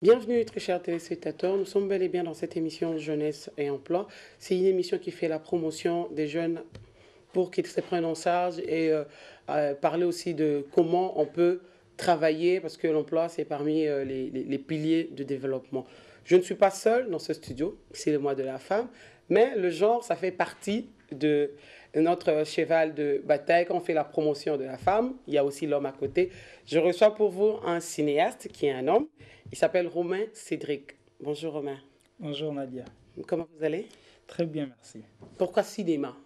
Bienvenue très chers téléspectateurs, nous sommes bel et bien dans cette émission Jeunesse et Emploi. C'est une émission qui fait la promotion des jeunes pour qu'ils se prennent en charge et parler aussi de comment on peut travailler parce que l'emploi c'est parmi les piliers du développement. Je ne suis pas seul dans ce studio, c'est le mois de la femme, mais le genre ça fait partie de notre cheval de bataille quand on fait la promotion de la femme. Il y a aussi l'homme à côté. Je reçois pour vous un cinéaste qui est un homme. Il s'appelle Romain Cédric. Bonjour Romain. Bonjour Nadia. Comment vous allez? Très bien, merci. Pourquoi cinéma?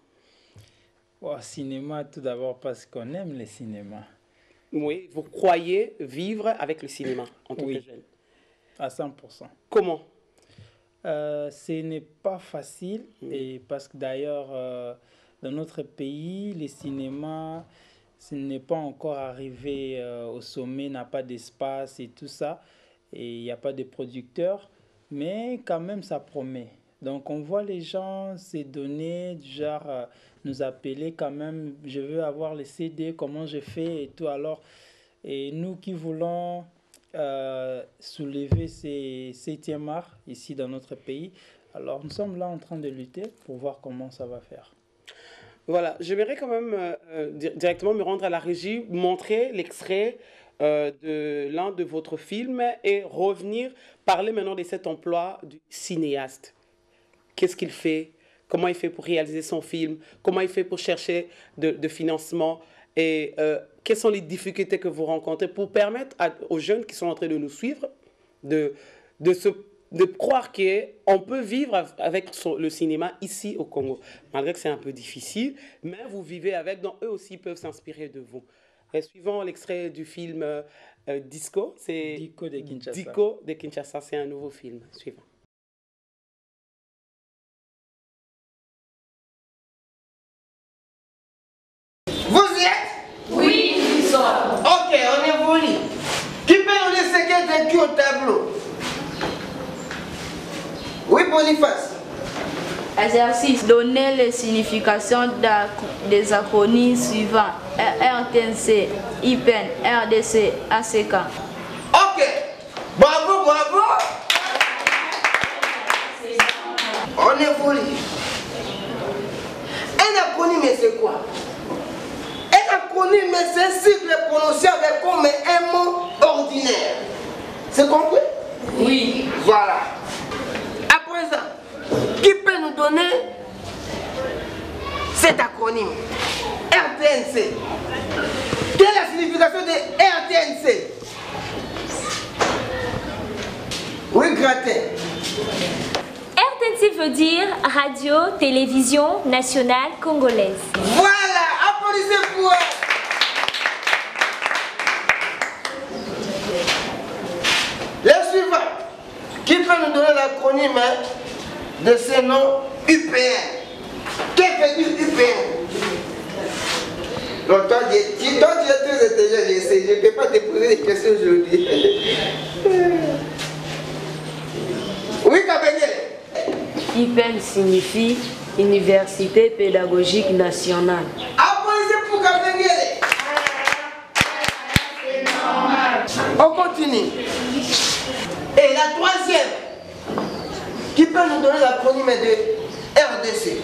Cinéma, tout d'abord parce qu'on aime le cinéma. Oui, vous croyez vivre avec le cinéma en tant que jeune? À 100%. Comment? Ce n'est pas facile, et parce que d'ailleurs, dans notre pays, le cinéma, ce n'est pas encore arrivé au sommet, n'a pas d'espace et tout ça. Et il n'y a pas de producteurs, mais quand même ça promet. Donc on voit les gens se donner, genre nous appeler quand même, je veux avoir les CD, comment je fais et tout. Alors, et nous qui voulons soulever ces 7e art ici dans notre pays, alors nous sommes là en train de lutter pour voir comment ça va faire. Voilà, j'aimerais quand même directement me rendre à la régie, montrer l'extrait de l'un de votre films et revenir parler maintenant de cet emploi du cinéaste. Qu'est-ce qu'il fait? Comment il fait pour réaliser son film? Comment il fait pour chercher de financement? Et quelles sont les difficultés que vous rencontrez pour permettre aux jeunes qui sont en train de nous suivre de croire qu'on peut vivre avec le cinéma ici au Congo, malgré que c'est un peu difficile, mais vous vivez avec, donc eux aussi peuvent s'inspirer de vous. Et suivant l'extrait du film Disco, c'est Dico de Kinshasa. Dico de Kinshasa, c'est un nouveau film. Suivant. Vous y êtes? Oui, nous sommes. Ok, on est venu. Qui peut nous laisser quelqu'un qui au tableau? Oui, Boniface. Exercice. Donner les significations des acronymes suivants. RTNC, IPEN, RDC, ACK. Ok. Bravo, bravo. On est venu. Un acronyme, c'est quoi? Un acronyme, c'est un cycle prononcé avec comme un mot ordinaire. C'est compris? Oui. Voilà. À présent, qui peut nous donner cet acronyme? RTNC. Quelle est la signification de RTNC? Oui, Gratin. RTNC veut dire Radio Télévision Nationale Congolaise. Voilà, applaudissez pour elle. Le suivant, qui peut nous donner l'acronyme de ce nom UPN? Qu'est-ce que dit UPN? Donc toi, tu es très intelligent, je ne peux pas te poser des questions aujourd'hui. Oui, Kabengele. IPEN signifie Université Pédagogique Nationale. Applaudissez pour Kabengele. On continue. Et la troisième, qui peut nous donner l'acronyme de RDC?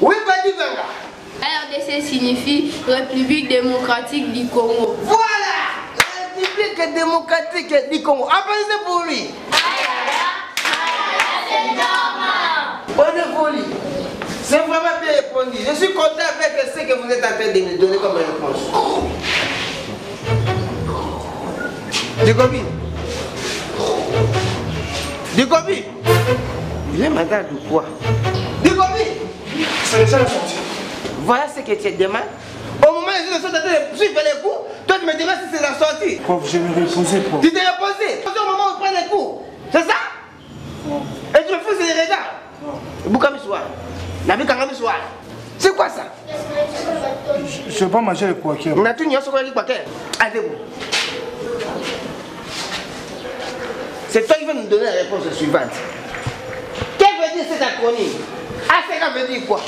Oui, Badi Vanga. RDC signifie République démocratique du Congo. Voilà, la République démocratique du Congo. Applaudissez pour lui. On est poli. C'est vraiment bien répondu. Je suis content avec ce que vous êtes en train de me donner comme réponse. Digobi. Digobi. Il est malade ou quoi? Digobi. C'est déjà la sortie. Voilà ce que tu demandes. Au moment où je suis en train de suivre les coups, toi tu me demandes si c'est la sortie. Prof, je vais reposer, prof. Tu t'es reposé. Au moment où on prend les coups. C'est ça? Et tu me fous les regards. Boukami soir. Nabi Kangami soir. C'est quoi ça? Je ne vais pas manger avec quoi. On a tout mis sur le paquet. Allez-vous. C'est toi qui vas nous donner la réponse suivante. Qu'est-ce que veut dire cet acronyme? ACK veut dire quoi?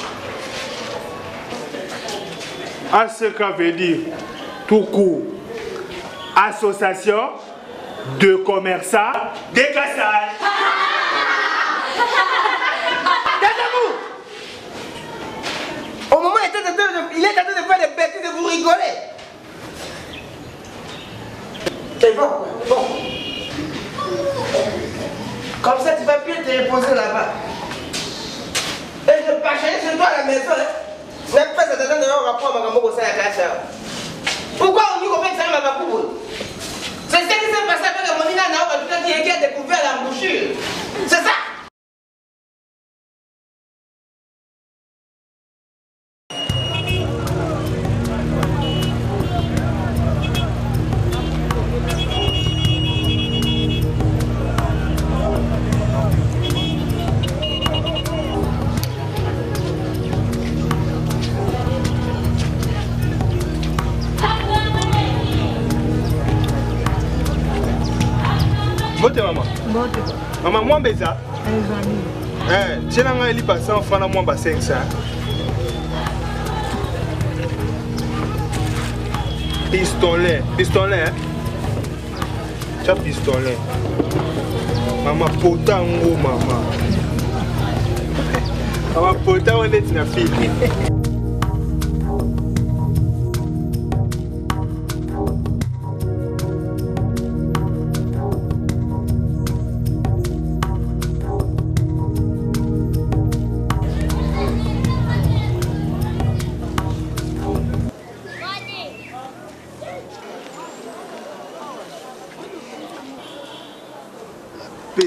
ACK veut dire tout court. Association Deux commerçants, des cassages. Taisez-vous! Au moment où il est en train de faire des bêtises et vous rigolez. C'est bon, bon. Comme ça, tu vas bien te reposer là-bas. Et je pâcherai sur toi à la maison. N'est pas ça dans un rapport à ma ça à Kacha. Pourquoi on dit qu'on fait ça à ma coupe? C'est ce qui s'est passé avec la Monina Nao qui a découvert l'embouchure. C'est ça? Bote maman. Bote. Maman, moi beza. Tu as un passé en franc, moi 500. Pistolet, pistolet. Hein? Tu as pistolet. Maman, potango, maman. Maman, potango, on est une fille.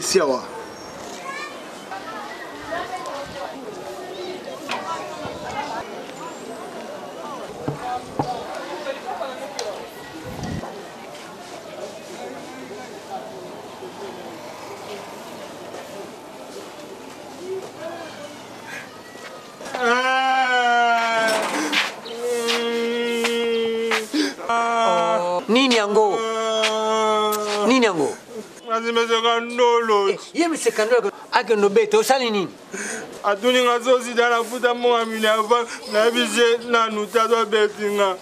Siawa. Nini yango? Nini yango? Ye msekandolo ake nobete osali nini? Atuni ngazosi dala futa monga mili ava na bije na nuta do betinga.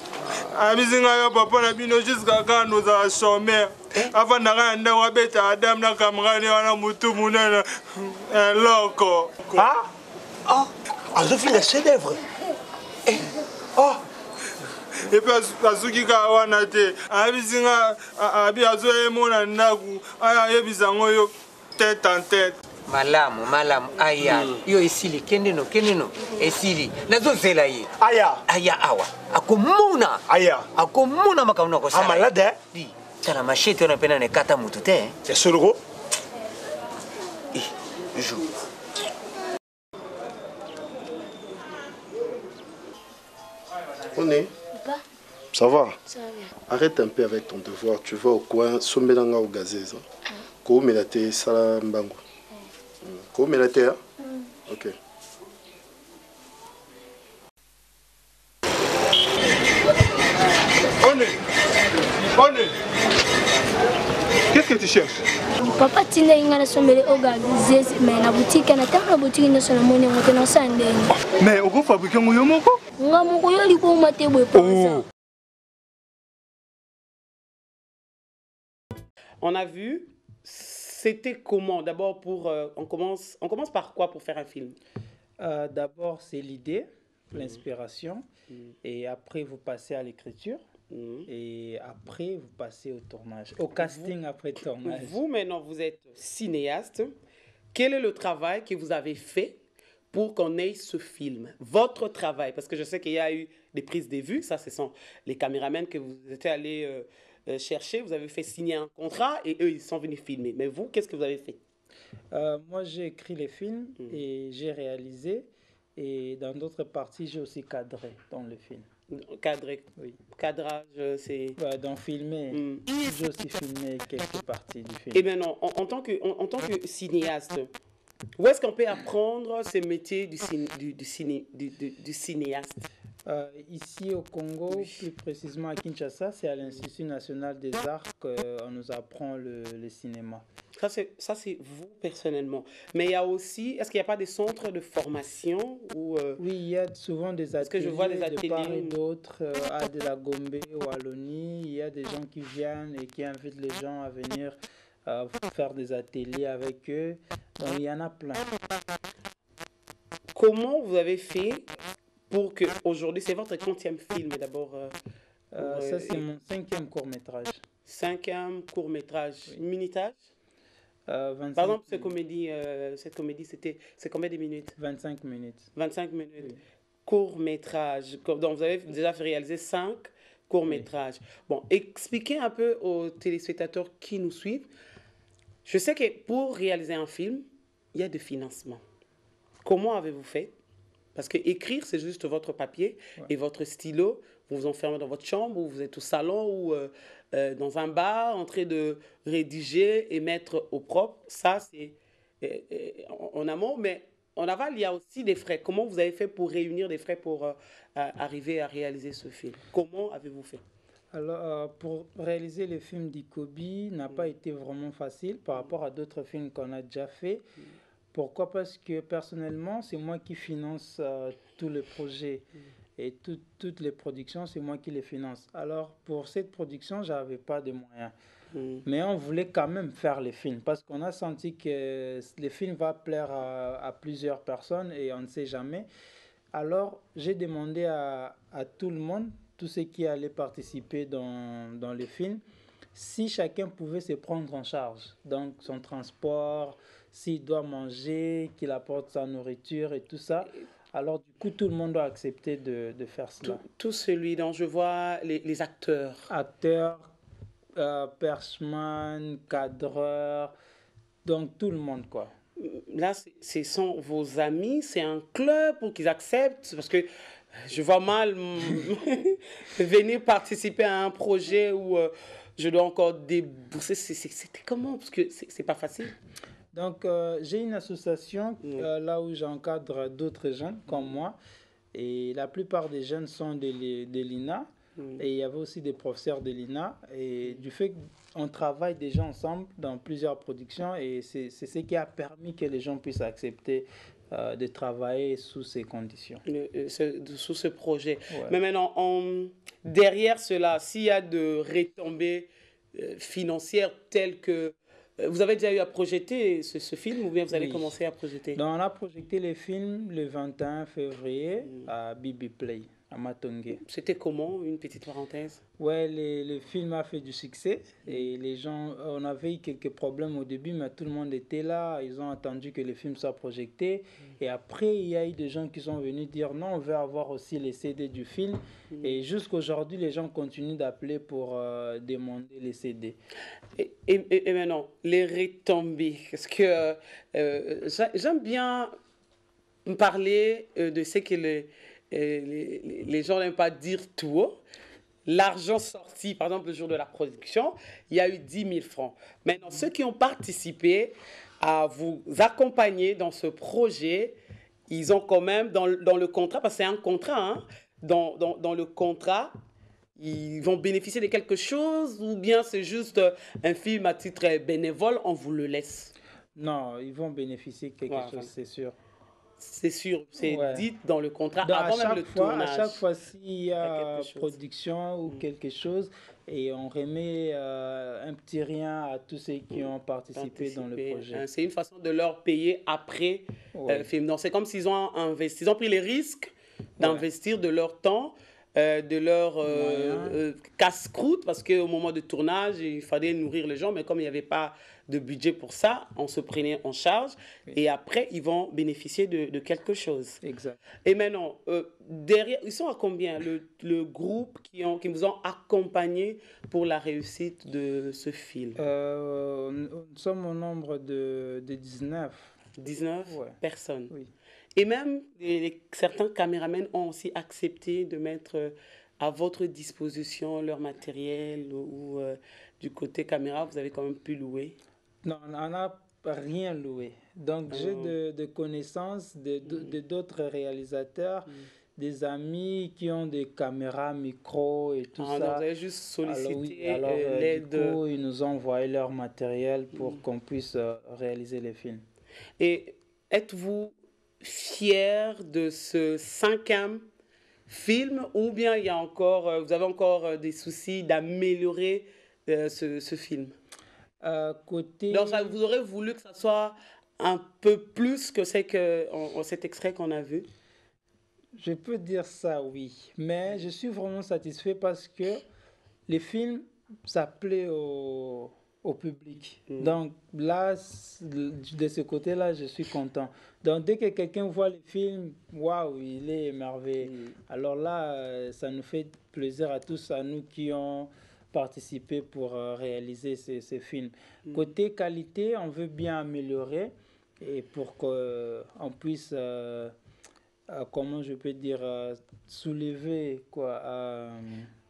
Abizinga ya papa na bino jusqu'à quand nous a chômé. Avant na nda wa beta adam na kamrani wana mutu munana. Loko. Ah? Ah, azofi na chef d'œuvre. Oh. Et puis azuki ka wana te. Abizinga abi azo emona ndaku. Aya yebizango yo tête en tête. Malamu, malamu, aya. Yo esili, kendeno, kendeno. Esili. Nazo zela ye. Aya. Aya awa. Akomuna. Aya. Akomuna makamuna ko sala. Amalade. Di. Tala machete na pena ne kata mutu te. C'est solo. Jo. On est. Ça va? Ça va bien. Arrête un peu avec ton devoir. Tu vas au coin, sommelanga au gazez. Ko melate sala mbango. Ko melate hein? OK. On est. Qu'est-ce que tu cherches? Papa tina ingana sombele ogagize mais na boutique na tanga boutique na sala moni ngote na sandeni. Mais oko fabriquer ngoyo moko? Nga moko yo liko mate boy pour ça. On a vu, c'était comment? D'abord, on commence par quoi pour faire un film? D'abord, c'est l'idée, l'inspiration, et après, vous passez à l'écriture, et après, vous passez au tournage, au casting après tournage. Vous, maintenant, vous êtes cinéaste. Quel est le travail que vous avez fait pour qu'on ait ce film? Votre travail, parce que je sais qu'il y a eu des prises de vue, ça, ce sont les caméramans que vous êtes allés chercher, vous avez fait signer un contrat et eux, ils sont venus filmer. Mais vous, qu'est-ce que vous avez fait? Moi, j'ai écrit les films et j'ai réalisé. Et dans d'autres parties, j'ai aussi cadré dans le film. Cadré? Oui. Cadrage, c'est... Dans filmer. J'ai aussi filmé quelques parties du film. Et maintenant, en tant que cinéaste, où est-ce qu'on peut apprendre ce métier du cinéaste? Ici au Congo, plus précisément à Kinshasa, c'est à l'Institut national des arts qu'on nous apprend le cinéma. Ça, c'est vous personnellement. Mais il y a aussi, est-ce qu'il n'y a pas des centres de formation ou Oui, il y a souvent des ateliers, que je vois des ateliers de part et d'autre, à de la Gombe ou à l'ONI. Il y a des gens qui viennent et qui invitent les gens à venir faire des ateliers avec eux. Donc il y en a plein. Comment vous avez fait pour que aujourd'hui, c'est votre 30e film d'abord ça, c'est mon 5e court-métrage. 5e court-métrage. Oui. Minutage 25 Par exemple, cette comédie, c'est combien de minutes? 25 minutes. 25 minutes. Oui. Court-métrage. Donc, vous avez déjà fait réaliser 5 courts-métrages. Oui. Bon, expliquez un peu aux téléspectateurs qui nous suivent. Je sais que pour réaliser un film, il y a des financements. Comment avez-vous fait? Parce que écrire, c'est juste votre papier et votre stylo. Vous vous enfermez dans votre chambre ou vous êtes au salon ou dans un bar en train de rédiger et mettre au propre. Ça, c'est en amont. Mais en aval, il y a aussi des frais. Comment vous avez fait pour réunir des frais pour arriver à réaliser ce film? Comment avez-vous fait? Alors, pour réaliser le film d'Ikobi n'a pas été vraiment facile par rapport à d'autres films qu'on a déjà fait. Pourquoi? Parce que personnellement, c'est moi qui finance tous les projets et toutes les productions, c'est moi qui les finance. Alors, pour cette production, je n'avais pas de moyens. Mais on voulait quand même faire les films parce qu'on a senti que le film va plaire à plusieurs personnes et on ne sait jamais. Alors, j'ai demandé à tout le monde, tous ceux qui allaient participer dans le film, si chacun pouvait se prendre en charge. Donc, son transport, s'il doit manger, qu'il apporte sa nourriture et tout ça. Alors, du coup, tout le monde doit accepter de faire cela. Tout celui dont je vois les acteurs. Acteurs, perchman, cadreurs, donc tout le monde, quoi. Là, ce sont vos amis, c'est un club pour qu'ils acceptent, parce que je vois mal venir participer à un projet où je dois encore débourser. C'était comment? Parce que c'est pas facile. Donc, j'ai une association là où j'encadre d'autres jeunes comme moi. Et la plupart des jeunes sont de l'INA. Et il y avait aussi des professeurs de l'INA. Et du fait qu'on travaille déjà ensemble dans plusieurs productions, et c'est ce qui a permis que les gens puissent accepter de travailler sous ces conditions. Sous ce projet. Ouais. Mais maintenant, derrière cela, s'il y a de retombées financières telles que... Vous avez déjà eu à projeter ce film ou bien vous allez commencer à projeter? Donc, on a projeté le film le 21 février à Bibi Play, à Matongé. C'était comment, une petite parenthèse? Ouais, le film a fait du succès et les gens, on avait eu quelques problèmes au début, mais tout le monde était là, ils ont attendu que le film soit projeté. Et après, il y a eu des gens qui sont venus dire non, on veut avoir aussi les CD du film. Et jusqu'aujourd'hui, les gens continuent d'appeler pour demander les CD. Et maintenant, les retombées, parce que j'aime bien parler de ce que les gens n'aiment pas dire tout haut. L'argent sorti, par exemple, le jour de la production, il y a eu 10 000 francs. Maintenant, ceux qui ont participé à vous accompagner dans ce projet, ils ont quand même, dans le contrat, parce que c'est un contrat, hein, dans le contrat, ils vont bénéficier de quelque chose ou bien c'est juste un film à titre bénévole, on vous le laisse? Non, ils vont bénéficier de quelque chose, c'est sûr. C'est sûr, c'est dit dans le contrat avant même le tournage. À chaque fois, s'il y a production ou quelque chose, et on remet un petit rien à tous ceux qui ont participé dans le projet. C'est une façon de leur payer après le film. Donc, c'est comme s'ils ont investi, ils ont pris les risques d'investir de leur temps, de leur casse-croûte, parce qu'au moment du tournage, il fallait nourrir les gens, mais comme il n'y avait pas de budget pour ça, on se prenait en charge, et après, ils vont bénéficier de quelque chose. Exact. Et maintenant, derrière, ils sont à combien, le groupe qui vous ont accompagné pour la réussite de ce film? Nous sommes au nombre de 19. 19 personnes. Oui. Et même certains caméramans ont aussi accepté de mettre à votre disposition leur matériel ou du côté caméra, vous avez quand même pu louer? Non, on n'a rien loué. Donc j'ai de connaissances de d'autres réalisateurs, des amis qui ont des caméras, micros et tout ça. Donc vous avez juste sollicité Alors, l'aide. du coup, ils nous ont envoyé leur matériel pour qu'on puisse réaliser les films. Et êtes-vous fier de ce 5e film ou bien il y a encore, vous avez encore des soucis d'améliorer ce film? Donc vous aurez voulu que ça soit un peu plus que cet extrait qu'on a vu? Je peux dire ça, oui. Mais je suis vraiment satisfait parce que les films, ça plaît au public. Donc là, de ce côté-là, je suis content. Donc dès que quelqu'un voit le film, waouh, il est émerveillé. Alors là, ça nous fait plaisir à tous, à nous qui ont participé pour réaliser ces films. Côté qualité, on veut bien améliorer et pour qu'on puisse... comment je peux dire, soulever quoi,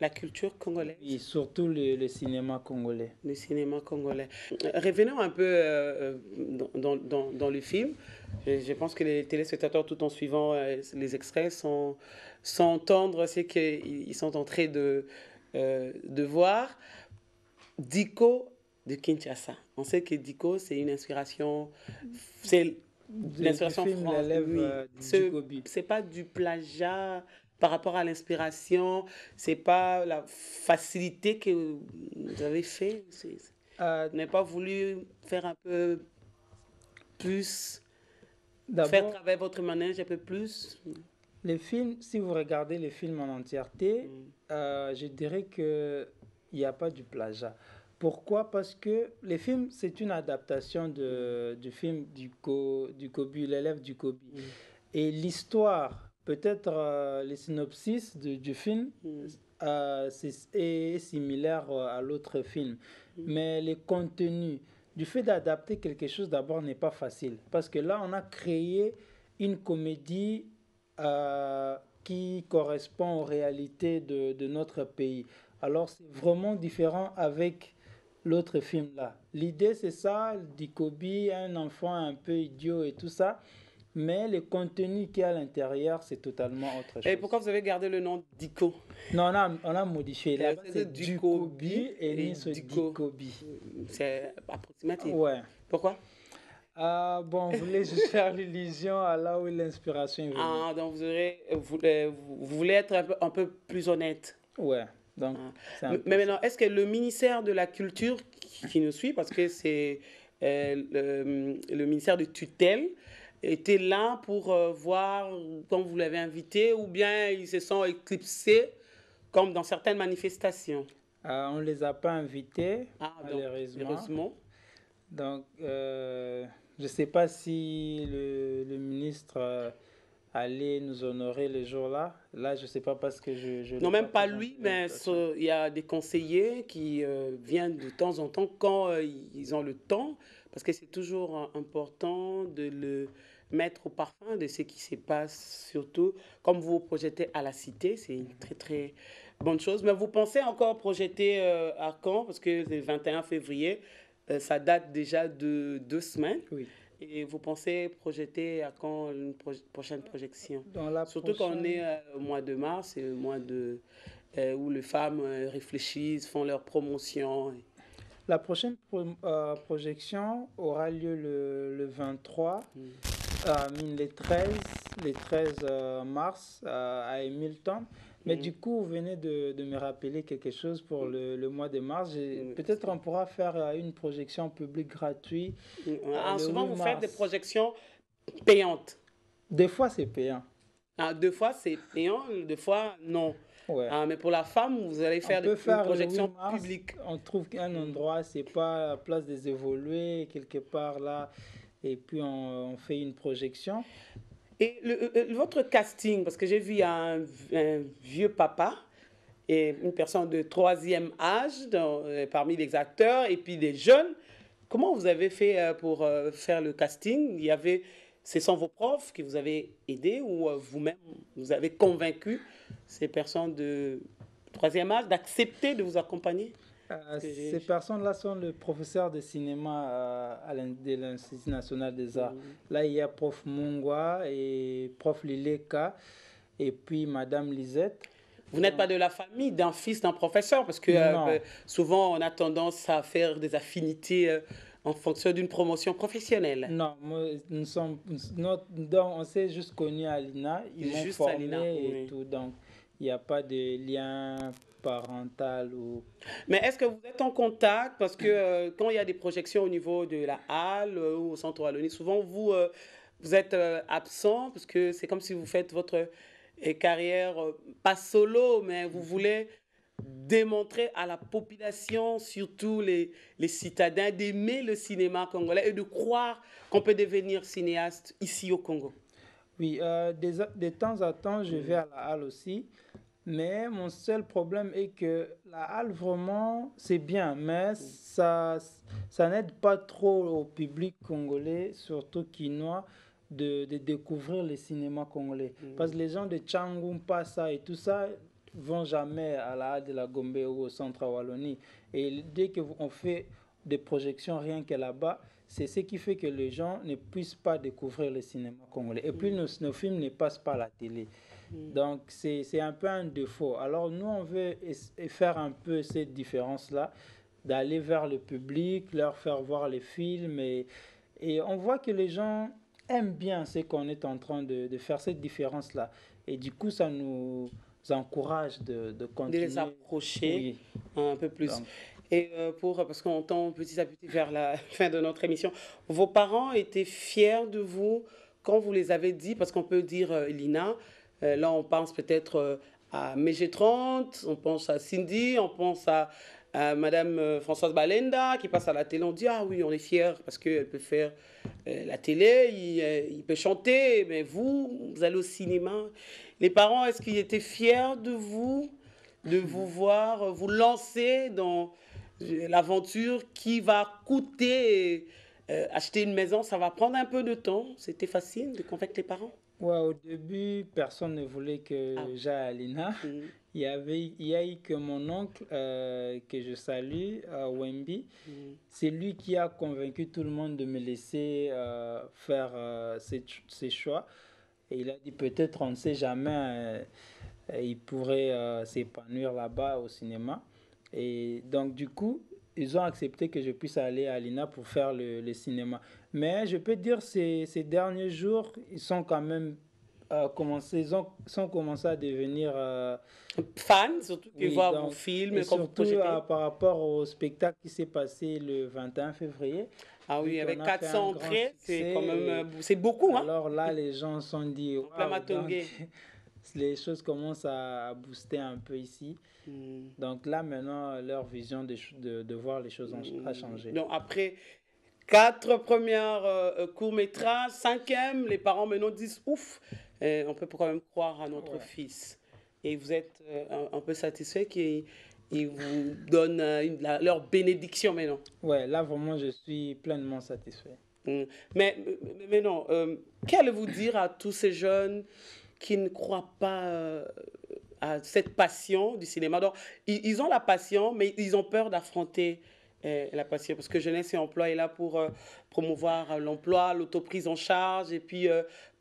la culture congolaise. Et surtout le cinéma congolais. Le cinéma congolais. Revenons un peu dans le film. Je pense que les téléspectateurs, tout en suivant les extraits, sans entendre ce qu'ils sont en train de voir. Diko de Kinshasa. On sait que Diko, c'est une inspiration... C'est l'inspiration française. C'est pas du plagiat par rapport à l'inspiration, c'est pas la facilité que vous avez fait. Vous n'avez pas voulu faire un peu plus, faire travailler votre manège un peu plus? Les films, si vous regardez les films en entièreté, je dirais qu'il n'y a pas du plagiat. Pourquoi? Parce que les films, c'est une adaptation du film du Kobi, l'élève du Kobi. Et l'histoire, peut-être les synopsis du film est similaire à l'autre film. Mais les contenus, du fait d'adapter quelque chose d'abord n'est pas facile. Parce que là, on a créé une comédie qui correspond aux réalités de notre pays. Alors, c'est vraiment différent avec l'autre film là. L'idée c'est ça, Dikobi, un enfant un peu idiot et tout ça, mais le contenu qu'il y a à l'intérieur c'est totalement autre chose. Et pourquoi vous avez gardé le nom Diko? Non, on a modifié. Là, c'est Dikobi et Dikobi. C'est approximatif. Ouais. Pourquoi? Bon, on voulait juste faire l'illusion à là où l'inspiration est venue. Donc vous voulez être un peu plus honnête. Ouais. Donc, mais maintenant, est-ce que le ministère de la Culture qui nous suit, parce que c'est le ministère de tutelle, était là pour voir quand vous l'avez invité, ou bien ils se sont éclipsés comme dans certaines manifestations? On ne les a pas invités, malheureusement. Donc, je ne sais pas si le ministre... aller nous honorer les jours-là. Là, je ne sais pas parce que je non, même pas lui, mais il y a des conseillers qui viennent de temps en temps quand ils ont le temps, parce que c'est toujours important de le mettre au parfum de ce qui se passe, surtout comme vous vous projetez à la Cité, c'est une très très bonne chose. Mais vous pensez encore projeter à quand? Parce que le 21 février, ça date déjà de 2 semaines. Oui. Et vous pensez projeter à quand une prochaine projection? Surtout quand on est au mois de mars, c'est le mois où les femmes réfléchissent, font leur promotion. La prochaine projection aura lieu le 23, les 13 mars à Hamilton. Mais du coup, vous venez de me rappeler quelque chose pour le mois de mars. Peut-être on pourra faire une projection publique gratuite. Souvent, vous faites des projections payantes. Des fois, c'est payant. Des fois, c'est payant, des fois, non. Ouais. Mais pour la femme, vous allez faire des projections publiques. On trouve qu'un endroit, c'est pas la place des évolués, quelque part là, et puis on fait une projection. Et votre casting, parce que j'ai vu un vieux papa et une personne de 3e âge parmi les acteurs et puis des jeunes. Comment vous avez fait pour faire le casting? Ce sont vos profs qui vous avez aidé ou vous-même, vous avez convaincu ces personnes de 3e âge d'accepter de vous accompagner? Ces personnes-là sont le professeur de cinéma de l'Institut national des arts. Là, il y a prof Mungwa et prof Lileka. et puis Madame Lisette. Vous n'êtes pas de la famille d'un fils d'un professeur, parce que souvent on a tendance à faire des affinités en fonction d'une promotion professionnelle. Non, nous sommes, donc on s'est juste connus à l'INA, ils m'ont formé et tout, donc il n'y a pas de lien parental ou... Mais est-ce que vous êtes en contact, parce que quand il y a des projections au niveau de la halle ou au centre Wallonie, souvent vous êtes absent, parce que c'est comme si vous faites votre carrière, pas solo, mais vous voulez démontrer à la population, surtout les citadins, d'aimer le cinéma congolais et de croire qu'on peut devenir cinéaste ici au Congo. Oui, de temps à temps, je vais à la halle aussi, mais mon seul problème est que la halle, vraiment, c'est bien, mais ça n'aide pas trop au public congolais, surtout quinois, de découvrir le cinéma congolais. Parce que les gens de Tchangou, Passa et tout ça vont jamais à la halle de la Gombe ou au centre Wallonie. Et dès qu'on fait des projections rien que là-bas, c'est ce qui fait que les gens ne puissent pas découvrir le cinéma congolais. Et puis nos films ne passent pas à la télé. Donc c'est un peu un défaut. Alors nous, on veut faire un peu cette différence-là, d'aller vers le public, leur faire voir les films. Et on voit que les gens aiment bien ce qu'on est en train de faire, cette différence-là. Et du coup, ça nous encourage de continuer. De les approcher un peu plus. Donc, et parce qu'on tend petit à petit vers la fin de notre émission, vos parents étaient fiers de vous quand vous les avez dit, parce qu'on peut dire Lina, là on pense peut-être à MG30, on pense à Cindy, on pense à Madame Françoise Balenda qui passe à la télé, on dit ah oui on est fiers parce qu'elle peut faire la télé, il peut chanter, mais vous allez au cinéma. Les parents, est-ce qu'ils étaient fiers de vous voir vous lancer dans l'aventure qui va coûter, acheter une maison, ça va prendre un peu de temps? C'était facile de convaincre les parents? Ouais, au début, personne ne voulait que j'aille à l'INA. Il y a eu que mon oncle, que je salue, Wemby. C'est lui qui a convaincu tout le monde de me laisser faire ses choix. Et il a dit peut-être, on ne sait jamais, il pourrait s'épanouir là-bas au cinéma. Et donc, du coup, ils ont accepté que je puisse aller à l'INA pour faire le cinéma. Mais je peux dire ces derniers jours, ils sont quand même commencé à devenir fans, surtout qu'ils voient vos films. Et surtout par rapport au spectacle qui s'est passé le 21 février. Ah oui, avec 400 entrées, c'est quand même c'est beaucoup. Hein? Alors là, les gens se sont dit, wow, donc, les choses commencent à booster un peu ici. Donc là, maintenant, leur vision de voir les choses a changé. Donc après 4 premières courts-métrages, 5e, les parents maintenant disent ouf, on peut quand même croire à notre fils. Et vous êtes un peu satisfait qu'ils vous donnent leur bénédiction maintenant? Ouais, là vraiment je suis pleinement satisfait. Mais non, qu'allez-vous dire à tous ces jeunes qui ne croient pas à cette passion du cinéma? Donc, ils ont la passion, mais ils ont peur d'affronter la passion, parce que Jeunesse et Emploi est là pour promouvoir l'emploi, l'autoprise en charge, et puis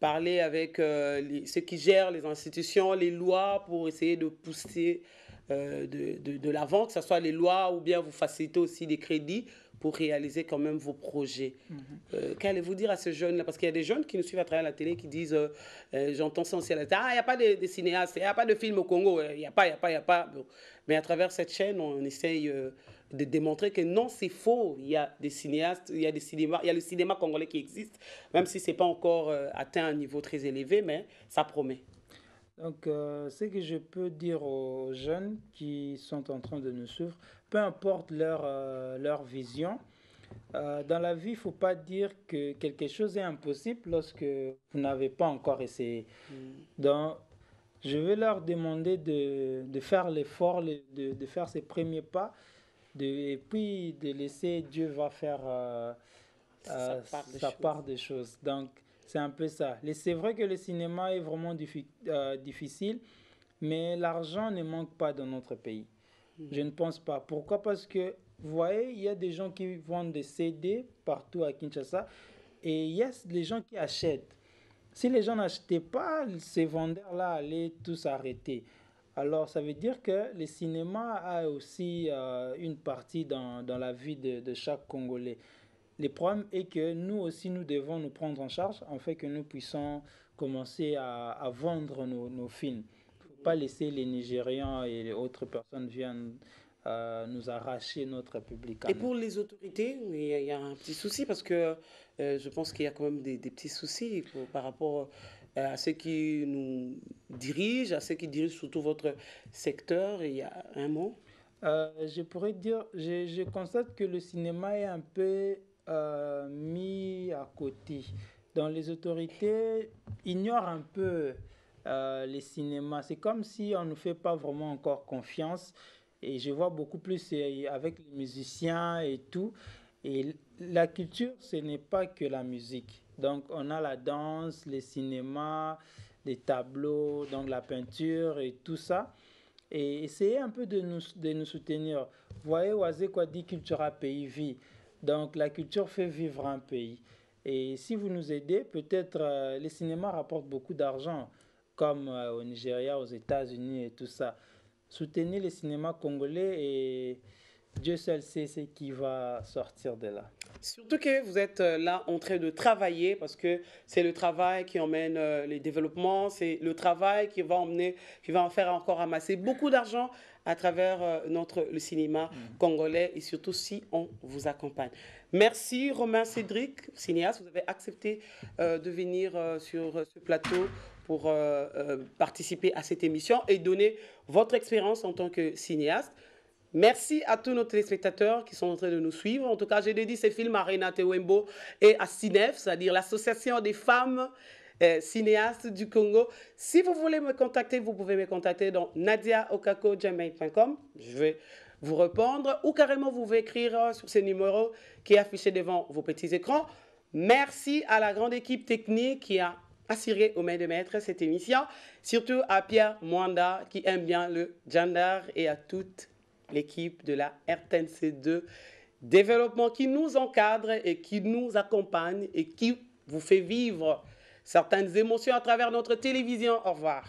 parler avec ceux qui gèrent les institutions, les lois, pour essayer de pousser de l'avant, que ce soit les lois ou bien vous facilitez aussi des crédits pour réaliser quand même vos projets. Qu'allez-vous dire à ces jeunes-là? Parce qu'il y a des jeunes qui nous suivent à travers la télé qui disent, j'entends ça aussi à la télé, il n'y a pas de cinéastes, il n'y a pas de films au Congo, il n'y a pas. Bon. Mais à travers cette chaîne, on essaye de démontrer que non, c'est faux. Il y a des cinéastes, il y a des cinémas, il y a le cinéma congolais qui existe, même si ce n'est pas encore atteint un niveau très élevé, mais ça promet. Donc, ce que je peux dire aux jeunes qui sont en train de nous suivre, peu importe leur vision, dans la vie, il ne faut pas dire que quelque chose est impossible lorsque vous n'avez pas encore essayé. Donc, je vais leur demander de faire l'effort, de faire ses premiers pas, et puis de laisser Dieu va faire sa part des choses. Donc, c'est un peu ça. C'est vrai que le cinéma est vraiment difficile, mais l'argent ne manque pas dans notre pays. Je ne pense pas. Pourquoi? Parce que, vous voyez, il y a des gens qui vendent des CD partout à Kinshasa et il y a des gens qui achètent. Si les gens n'achetaient pas, ces vendeurs-là allaient tous arrêter. Alors, ça veut dire que le cinéma a aussi une partie dans la vie de chaque Congolais. Le problème est que nous aussi, nous devons nous prendre en charge afin que nous puissions commencer à vendre nos films. Il ne faut pas laisser les Nigérians et les autres personnes viennent nous arracher notre public. Et pour les autorités, il y a un petit souci parce que je pense qu'il y a quand même des petits soucis par rapport à ceux qui nous dirigent, à ceux qui dirigent surtout votre secteur. Il y a un mot? Je pourrais dire, je constate que le cinéma est un peu mis à côté. Donc les autorités ignorent un peu les cinémas. C'est comme si on ne fait pas vraiment encore confiance. Et je vois beaucoup plus avec les musiciens et tout. Et la culture, ce n'est pas que la musique. Donc on a la danse, les cinémas, les tableaux, donc la peinture et tout ça. Et essayez un peu de nous soutenir. Vous voyez, Oisé quoi dit cultura pays vie. Donc la culture fait vivre un pays. Et si vous nous aidez, peut-être les cinémas rapportent beaucoup d'argent, comme au Nigeria, aux États-Unis et tout ça. Soutenez les cinémas congolais et Dieu seul sait ce qui va sortir de là. Surtout que vous êtes là en train de travailler parce que c'est le travail qui emmène les développements, c'est le travail qui va en faire encore amasser beaucoup d'argent à travers le cinéma congolais et surtout si on vous accompagne. Merci Romain Cédric, cinéaste, vous avez accepté de venir sur ce plateau pour participer à cette émission et donner votre expérience en tant que cinéaste. Merci à tous nos téléspectateurs qui sont en train de nous suivre. En tout cas, j'ai dédié ces films à Renate Wembo et à CINEF, c'est-à-dire l'Association des femmes cinéastes du Congo. Si vous voulez me contacter, vous pouvez me contacter dans nadiaokako@gmail.com. Je vais vous répondre ou carrément vous pouvez écrire sur ce numéro qui est affiché devant vos petits écrans. Merci à la grande équipe technique qui a assuré aux mains de maître cette émission. Surtout à Pierre Mwanda qui aime bien le gender et à toute l'équipe de la RTNC2 Développement qui nous encadre et qui nous accompagne et qui vous fait vivre certaines émotions à travers notre télévision. Au revoir.